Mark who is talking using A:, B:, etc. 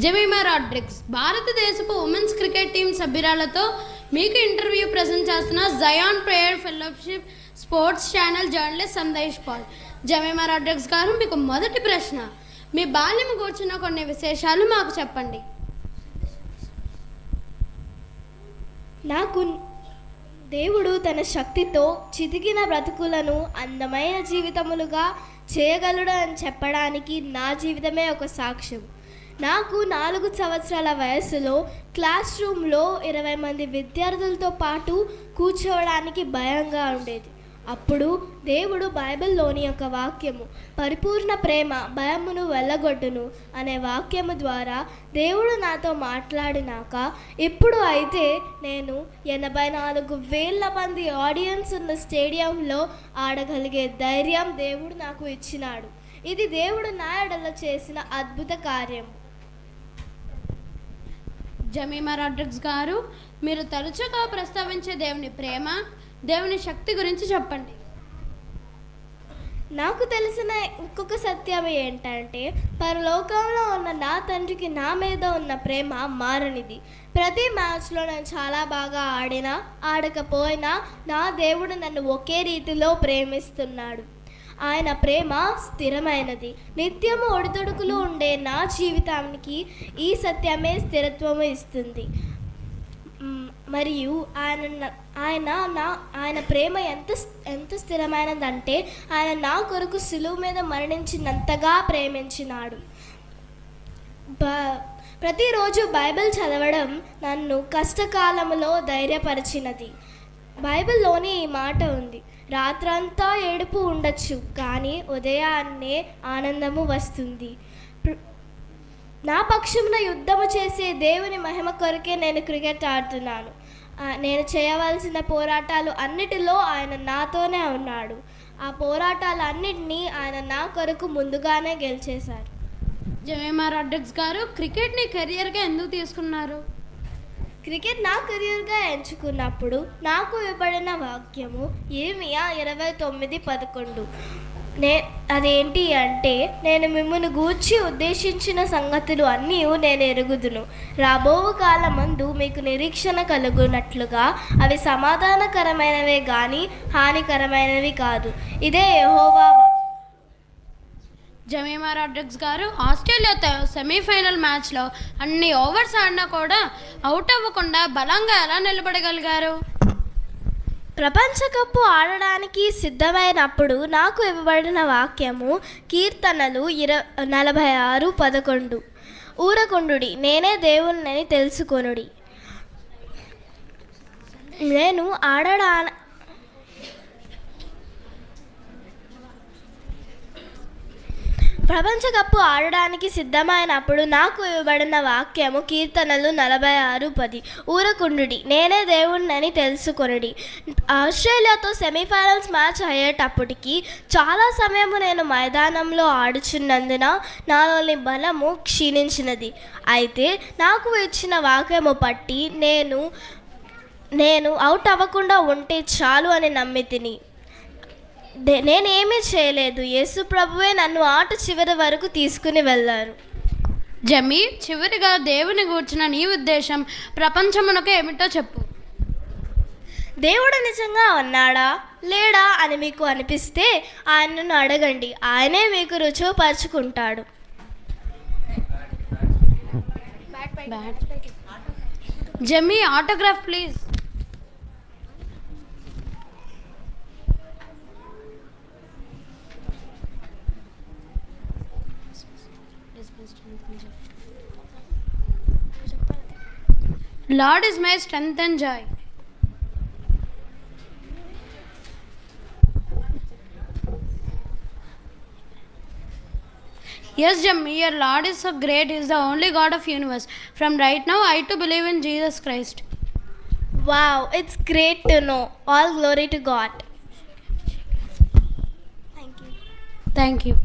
A: Jemimah Rodrigues భారతదేశపు women's cricket team సభ్యురాలతో మీకు ఇంటర్వ్యూ ప్రజెంట్ చేస్తున్న జయాన్ prayer fellowship sports channel journalist Sandesh Paul. Jemimah Rodrigues గారు, మీకు మొదటి ప్రశ్న, మీ బాల్యం కూర్చున్న కొన్ని విశేషాలు మాకు చెప్పండి.
B: నాకు దేవుడు తన శక్తితో చితికిన బ్రతుకులను అందమైన జీవితములుగా చేయగలడు అని చెప్పడానికి నా జీవితమే ఒక సాక్ష్యం. నాకు 4 సంవత్సరాల వయసులో క్లాస్ రూమ్లో 20 మంది విద్యార్థులతో పాటు కూర్చోవడానికి భయంగా ఉండేది. అప్పుడు దేవుడు బైబిల్లోని ఒక వాక్యము, పరిపూర్ణ ప్రేమ భయమును వెళ్ళగొట్టును అనే వాక్యము ద్వారా దేవుడు నాతో మాట్లాడినాక ఇప్పుడు అయితే నేను 84,000 మంది ఆడియన్స్ ఉన్న స్టేడియంలో ఆడగలిగే ధైర్యం దేవుడు నాకు ఇచ్చినాడు. ఇది దేవుడు నా ఎడల చేసిన అద్భుత కార్యం.
A: జెమిమా రాడ్రిగ్స్ గారు, మీరు తరచుగా ప్రస్తావించే దేవుని ప్రేమ, దేవుని శక్తి గురించి చెప్పండి.
B: నాకు తెలిసిన ఇంకొక సత్యం ఏంటంటే, పరలోకంలో ఉన్న నా తండ్రికి నా మీద ఉన్న ప్రేమ మారనిది. ప్రతి మ్యాచ్లో నేను చాలా బాగా ఆడినా ఆడకపోయినా నా దేవుడు నన్ను ఒకే రీతిలో ప్రేమిస్తున్నాడు. ఆయన ప్రేమ స్థిరమైనది. నిత్యము ఒడిదొడుకులు ఉండే నా జీవితానికి ఈ సత్యమే స్థిరత్వము ఇస్తుంది. మరియు ఆయన ప్రేమ ఎంత స్థిరమైనదంటే ఆయన నా కొరకు సిలువ మీద మరణించినంతగా ప్రేమించినాడు. ప్రతిరోజు బైబిల్ చదవడం నన్ను కష్టకాలంలో ధైర్యపరిచినది. బైబిల్లోని ఈ మాట ఉంది, రాత్రంతా ఏడుపు ఉండొచ్చు కానీ ఉదయాన్నే ఆనందము వస్తుంది. నా పక్షమున యుద్ధము చేసే దేవుని మహిమ కొరకే నేను క్రికెట్ ఆడుతున్నాను. నేను చేయవలసిన పోరాటాలు అన్నిటిలో ఆయన నాతోనే ఉన్నాడు. ఆ పోరాటాలన్నిటినీ ఆయన నా కొరకు ముందుగానే గెలిచేశారు.
A: జెమిమా రాడ్రిగ్స్ గారు, క్రికెట్ని కెరియర్గా ఎందుకు తీసుకున్నారు?
B: క్రికెట్ నా కెరియర్గా ఎంచుకున్నప్పుడు నాకు ఇవ్వబడిన వాక్యము ఇర్మియా 29:11. అదేంటి అంటే, నేను మిమ్మల్ని గూర్చి ఉద్దేశించిన సంగతులు అన్నీ నేను ఎరుగుదును, రాబో కాలమందు మీకు నిరీక్షణ కలుగునట్లుగా అవి సమాధానకరమైనవే కానీ హానికరమైనవి కాదు. ఇదే యెహోవా.
A: జెమిమా రాడ్రిగ్స్ గారు, ఆస్ట్రేలియాతో సెమీఫైనల్ మ్యాచ్లో అన్ని ఓవర్స్ ఆడినా కూడా అవుట్ అవ్వకుండా బలంగా ఎలా నిలబడగలిగారు?
B: ప్రపంచ కప్పు ఆడడానికి సిద్ధమైనప్పుడు నాకు ఇవ్వబడిన వాక్యము కీర్తనలు 46:11. ఊరకుండుడి, నేనే దేవుణ్ణని తెలుసుకొనుడి. నేను ప్రపంచ కప్పు ఆడడానికి సిద్ధమైనప్పుడు నాకు ఇవ్వబడిన వాక్యము కీర్తనలు 46:10. ఊరకుండుడి, నేనే దేవుణ్ణని తెలుసుకొనుడి. ఆస్ట్రేలియాతో సెమీఫైనల్స్ మ్యాచ్ అయ్యేటప్పటికి చాలా సమయము నేను మైదానంలో ఆడుచున్నందున నాలోని బలము క్షీణించినది. అయితే నాకు ఇచ్చిన వాక్యము పట్టి నేను అవుట్ అవ్వకుండా ఉంటే చాలు అని నమ్మితిని. నేనేమీ చేయలేదు, యేసు ప్రభువే నన్ను ఆట చివరి వరకు తీసుకుని వెళ్ళారు.
A: జెమి, చివరిగా దేవుని గూర్చిన నీ ఉద్దేశం ప్రపంచమునకు ఏమిటో చెప్పు.
B: దేవుడు నిజంగా ఉన్నాడా లేడా అని మీకు అనిపిస్తే ఆయనను అడగండి, ఆయనే మీకు రుజువుపరుచుకుంటాడు.
A: జెమి, autograph please. Lord is my strength and joy. Yes, Jimmy, your Lord is so great. He is the only God of universe. From right now, I too believe in Jesus Christ.
B: Wow, it's great to know. All glory to God. Thank you.
A: Thank you.